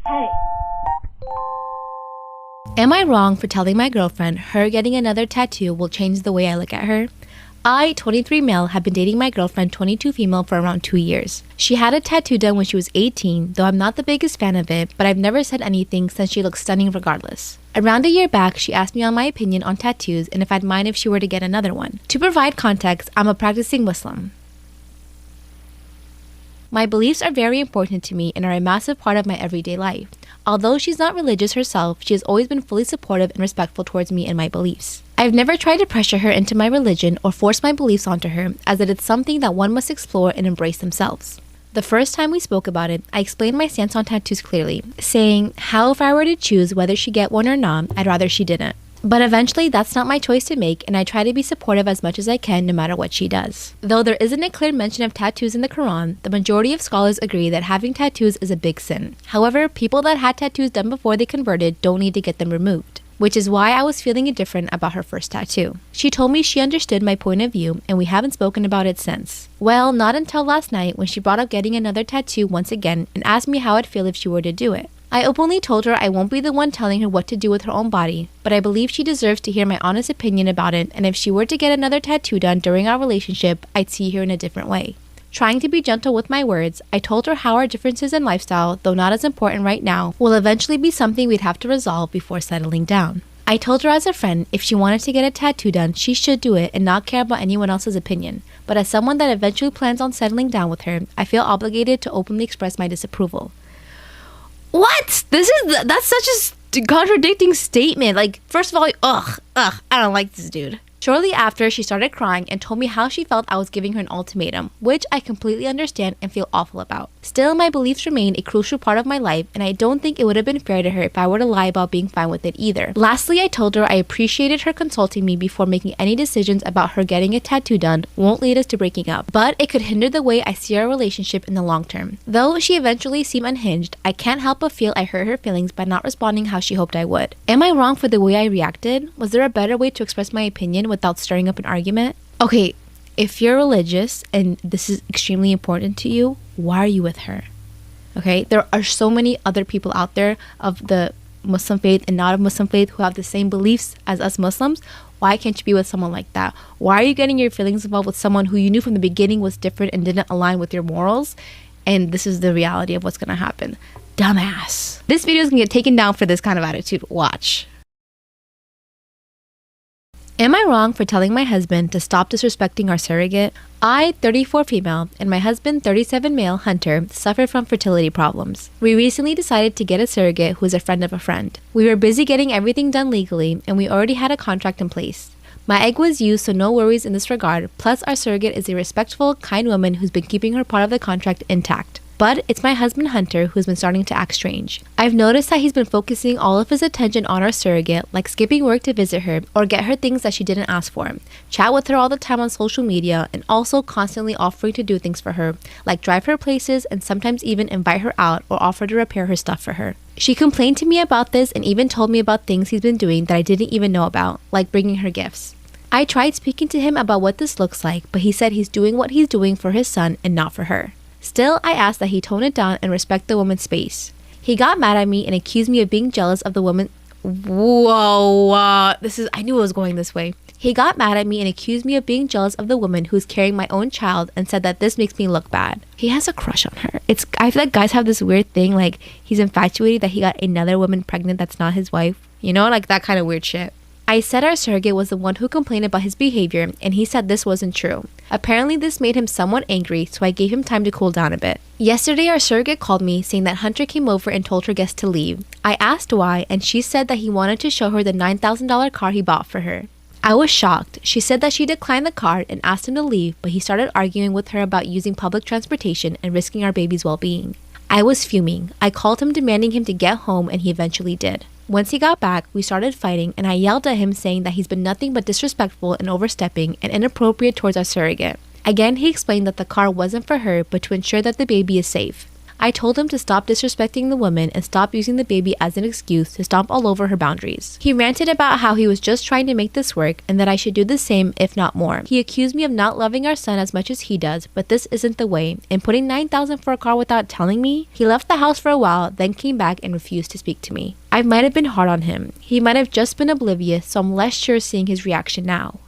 Hey. Am I wrong for telling my girlfriend her getting another tattoo will change the way I look at her? I, 23 male, have been dating my girlfriend, 22 female, for around 2 years. She had a tattoo done when she was 18, though I'm not the biggest fan of it, but I've never said anything since she looks stunning regardless. Around a year back, she asked me on my opinion on tattoos and if I'd mind if she were to get another one. To provide context, I'm a practicing Muslim. My beliefs are very important to me and are a massive part of my everyday life. Although she's not religious herself, she has always been fully supportive and respectful towards me and my beliefs. I've never tried to pressure her into my religion or force my beliefs onto her, as it is something that one must explore and embrace themselves. The first time we spoke about it, I explained my stance on tattoos clearly, saying how if I were to choose whether she get one or not, I'd rather she didn't. But eventually, that's not my choice to make, and I try to be supportive as much as I can no matter what she does. Though there isn't a clear mention of tattoos in the Quran, the majority of scholars agree that having tattoos is a big sin. However, people that had tattoos done before they converted don't need to get them removed, which is why I was feeling indifferent about her first tattoo. She told me she understood my point of view, and we haven't spoken about it since. Well, not until last night when she brought up getting another tattoo once again and asked me how I'd feel if she were to do it. I openly told her I won't be the one telling her what to do with her own body, but I believe she deserves to hear my honest opinion about it, and if she were to get another tattoo done during our relationship, I'd see her in a different way. Trying to be gentle with my words, I told her how our differences in lifestyle, though not as important right now, will eventually be something we'd have to resolve before settling down. I told her as a friend, if she wanted to get a tattoo done, she should do it and not care about anyone else's opinion. But as someone that eventually plans on settling down with her, I feel obligated to openly express my disapproval. What? That's such a contradicting statement. Like, first of all, I don't like this dude. Shortly after, she started crying and told me how she felt I was giving her an ultimatum, which I completely understand and feel awful about. Still, my beliefs remain a crucial part of my life, and I don't think it would have been fair to her if I were to lie about being fine with it either. Lastly, I told her I appreciated her consulting me before making any decisions about her getting a tattoo done won't lead us to breaking up, but it could hinder the way I see our relationship in the long term. Though she eventually seemed unhinged, I can't help but feel I hurt her feelings by not responding how she hoped I would. Am I wrong for the way I reacted? Was there a better way to express my opinion without stirring up an argument? Okay, if you're religious and this is extremely important to you, why are you with her? Okay, there are so many other people out there of the Muslim faith and not of Muslim faith who have the same beliefs as us Muslims. Why can't you be with someone like that? Why are you getting your feelings involved with someone who you knew from the beginning was different and didn't align with your morals? And this is the reality of what's gonna happen. Dumbass. This video is gonna get taken down for this kind of attitude. Watch. Am I wrong for telling my husband to stop disrespecting our surrogate? I, 34 female, and my husband, 37 male, Hunter, suffer from fertility problems. We recently decided to get a surrogate who is a friend of a friend. We were busy getting everything done legally, and we already had a contract in place. My egg was used, so no worries in this regard, plus our surrogate is a respectful, kind woman who's been keeping her part of the contract intact. But it's my husband Hunter who's been starting to act strange. I've noticed that he's been focusing all of his attention on our surrogate, like skipping work to visit her or get her things that she didn't ask for, chat with her all the time on social media, and also constantly offering to do things for her, like drive her places and sometimes even invite her out or offer to repair her stuff for her. She complained to me about this and even told me about things he's been doing that I didn't even know about, like bringing her gifts. I tried speaking to him about what this looks like, but he said he's doing what he's doing for his son and not for her. Still, I asked that he tone it down and respect the woman's space. He got mad at me and accused me of being jealous of the woman. I knew it was going this way. He got mad at me and accused me of being jealous of the woman who's carrying my own child and said that this makes me look bad. He has a crush on her. I feel like guys have this weird thing, like he's infatuated that he got another woman pregnant that's not his wife. You know, like that kind of weird shit. I said our surrogate was the one who complained about his behavior, and he said this wasn't true. Apparently, this made him somewhat angry, so I gave him time to cool down a bit. Yesterday, our surrogate called me, saying that Hunter came over and told her guests to leave. I asked why, and she said that he wanted to show her the $9,000 car he bought for her. I was shocked. She said that she declined the card and asked him to leave, but he started arguing with her about using public transportation and risking our baby's well-being. I was fuming. I called him demanding him to get home, and he eventually did. Once he got back, we started fighting, and I yelled at him saying that he's been nothing but disrespectful and overstepping and inappropriate towards our surrogate. Again, he explained that the car wasn't for her, but to ensure that the baby is safe. I told him to stop disrespecting the woman and stop using the baby as an excuse to stomp all over her boundaries. He ranted about how he was just trying to make this work and that I should do the same, if not more. He accused me of not loving our son as much as he does, but this isn't the way, and putting $9,000 for a car without telling me. He left the house for a while, then came back and refused to speak to me. I might have been hard on him. He might have just been oblivious, so I'm less sure seeing his reaction now.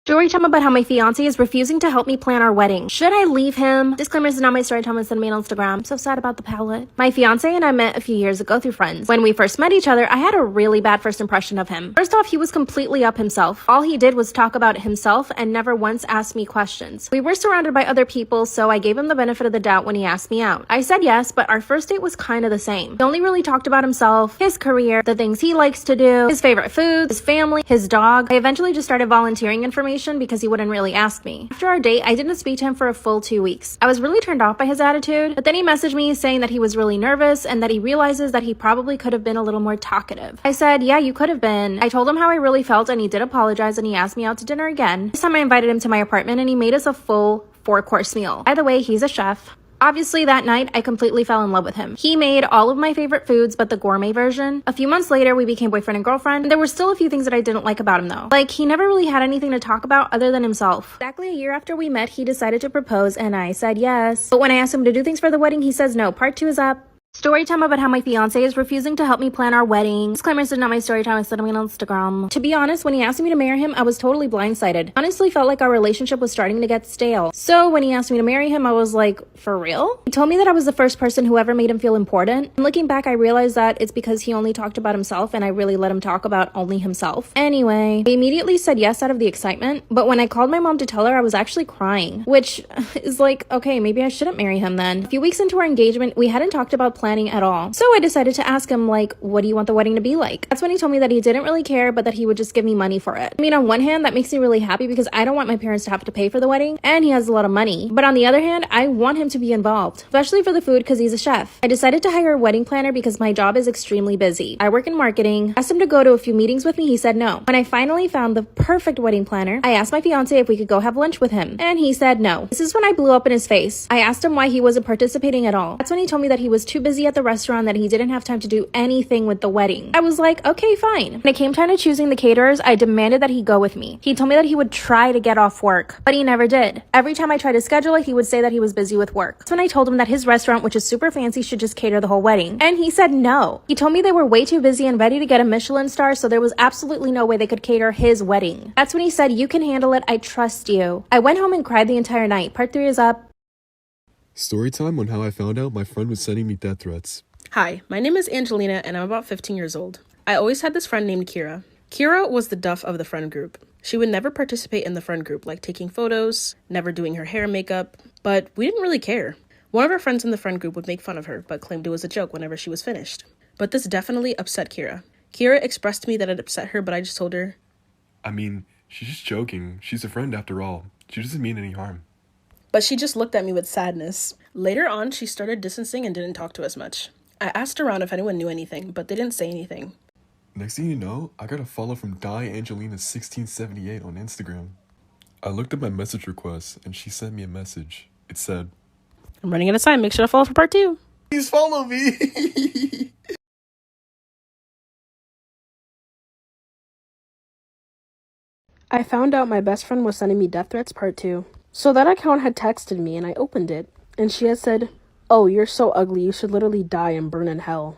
Story time about how my fiance is refusing to help me plan our wedding. Should I leave him? Disclaimer, this is not my story time, it's send me on Instagram. So sad about the palette. My fiance and I met a few years ago through friends. When we first met each other, I had a really bad first impression of him. First off, he was completely up himself. All he did was talk about himself and never once asked me questions. We were surrounded by other people, so I gave him the benefit of the doubt when he asked me out. I said yes, but our first date was kind of the same. He only really talked about himself, his career, the things he likes to do, his favorite foods, his family, his dog. I eventually just started volunteering information because he wouldn't really ask me. After our date, I didn't speak to him for a full 2 weeks. I was really turned off by his attitude, but then he messaged me saying that he was really nervous and that he realizes that he probably could have been a little more talkative. I said, yeah, you could have been. I told him how I really felt and he did apologize and he asked me out to dinner again. This time I invited him to my apartment and he made us a full 4-course meal. By the way, he's a chef. Obviously, that night, I completely fell in love with him. He made all of my favorite foods, but the gourmet version. A few months later, we became boyfriend and girlfriend. There were still a few things that I didn't like about him, though. Like, he never really had anything to talk about other than himself. Exactly a year after we met, he decided to propose, and I said yes. But when I asked him to do things for the wedding, he says no. Part 2 is up. Story time about how my fiance is refusing to help me plan our wedding. Disclaimer, this is not my story time, it's sending me on Instagram. To be honest, when he asked me to marry him, I was totally blindsided. Honestly felt like our relationship was starting to get stale. So when he asked me to marry him, I was like, for real? He told me that I was the first person who ever made him feel important. And looking back, I realized that it's because he only talked about himself and I really let him talk about only himself. Anyway, I immediately said yes out of the excitement, but when I called my mom to tell her, I was actually crying, which is like, okay, maybe I shouldn't marry him then. A few weeks into our engagement, we hadn't talked about planning at all. So I decided to ask him, like, what do you want the wedding to be like? That's when he told me that he didn't really care, but that he would just give me money for it. I mean, on one hand, that makes me really happy because I don't want my parents to have to pay for the wedding, and he has a lot of money. But on the other hand, I want him to be involved, especially for the food because he's a chef. I decided to hire a wedding planner because my job is extremely busy. I work in marketing. Asked him to go to a few meetings with me, he said no. When I finally found the perfect wedding planner, I asked my fiance if we could go have lunch with him, and he said no. This is when I blew up in his face. I asked him why he wasn't participating at all. That's when he told me that he was too busy at the restaurant, that he didn't have time to do anything with the wedding. I was like, okay, fine. When it came time to choosing the caterers, I demanded that he go with me. He told me that he would try to get off work, but he never did. Every time I tried to schedule it, he would say that he was busy with work. That's when I told him that his restaurant, which is super fancy, should just cater the whole wedding. And he said no. He told me they were way too busy and ready to get a Michelin star, so there was absolutely no way they could cater his wedding. That's when he said, you can handle it, I trust you. I went home and cried the entire night. Part 3 is up. Story time on how I found out my friend was sending me death threats. Hi, my name is Angelina and I'm about 15 years old. I always had this friend named Kira. Kira was the duff of the friend group. She would never participate in the friend group, like taking photos, never doing her hair and makeup, but we didn't really care. One of her friends in the friend group would make fun of her, but claimed it was a joke whenever she was finished. But this definitely upset Kira. Kira expressed to me that it upset her, but I just told her, I mean, she's just joking. She's a friend after all. She doesn't mean any harm. But she just looked at me with sadness. Later on, she started distancing and didn't talk to us much. I asked around if anyone knew anything, but they didn't say anything. Next thing you know, I got a follow from DieAngelina1678 on Instagram. I looked at my message requests and she sent me a message. It said, I'm running out of time. Make sure to follow for part 2. Please follow me. I found out my best friend was sending me death threats part 2. So that account had texted me and I opened it. And she had said, oh, you're so ugly, you should literally die and burn in hell.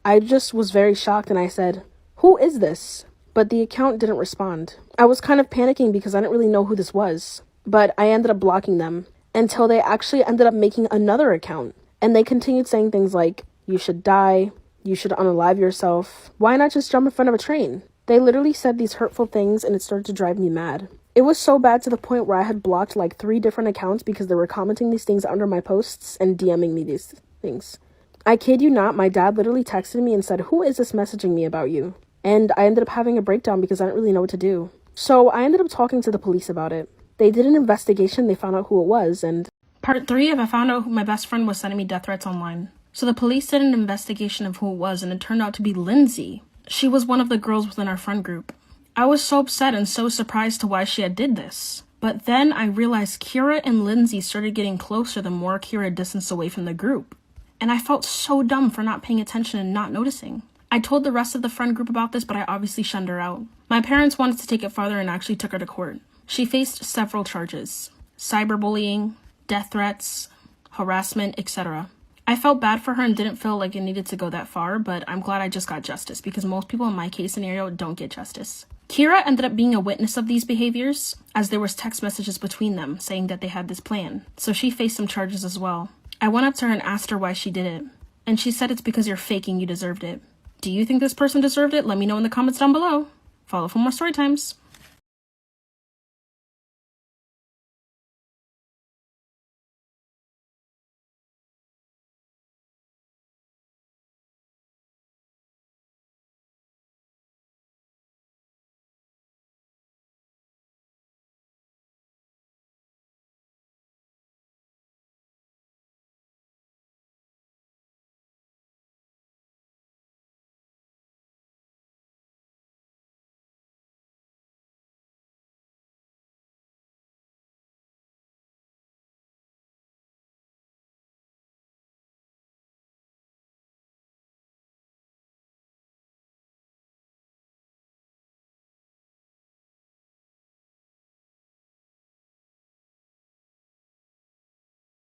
I just was very shocked and I said, who is this? But the account didn't respond. I was kind of panicking because I didn't really know who this was. But I ended up blocking them until they actually ended up making another account. And they continued saying things like, you should die, you should unalive yourself. Why not just jump in front of a train? They literally said these hurtful things and it started to drive me mad. It was so bad to the point where I had blocked like 3 different accounts because they were commenting these things under my posts and DMing me these things. I kid you not, my dad literally texted me and said, who is this messaging me about you? And I ended up having a breakdown because I didn't really know what to do. So I ended up talking to the police about it. They did an investigation, they found out who it was, and Part 3 of I found out who my best friend was sending me death threats online. So the police did an investigation of who it was and it turned out to be Lindsay. She was one of the girls within our friend group. I was so upset and so surprised to why she had did this. But then I realized Kira and Lindsay started getting closer the more Kira distanced away from the group. And I felt so dumb for not paying attention and not noticing. I told the rest of the friend group about this, but I obviously shunned her out. My parents wanted to take it farther and actually took her to court. She faced several charges: cyberbullying, death threats, harassment, etc. I felt bad for her and didn't feel like it needed to go that far, but I'm glad I just got justice because most people in my case scenario don't get justice. Kira ended up being a witness of these behaviors, as there was text messages between them saying that they had this plan, so she faced some charges as well. I went up to her and asked her why she did it, and she said it's because you're faking you deserved it. Do you think this person deserved it? Let me know in the comments down below. Follow for more story times.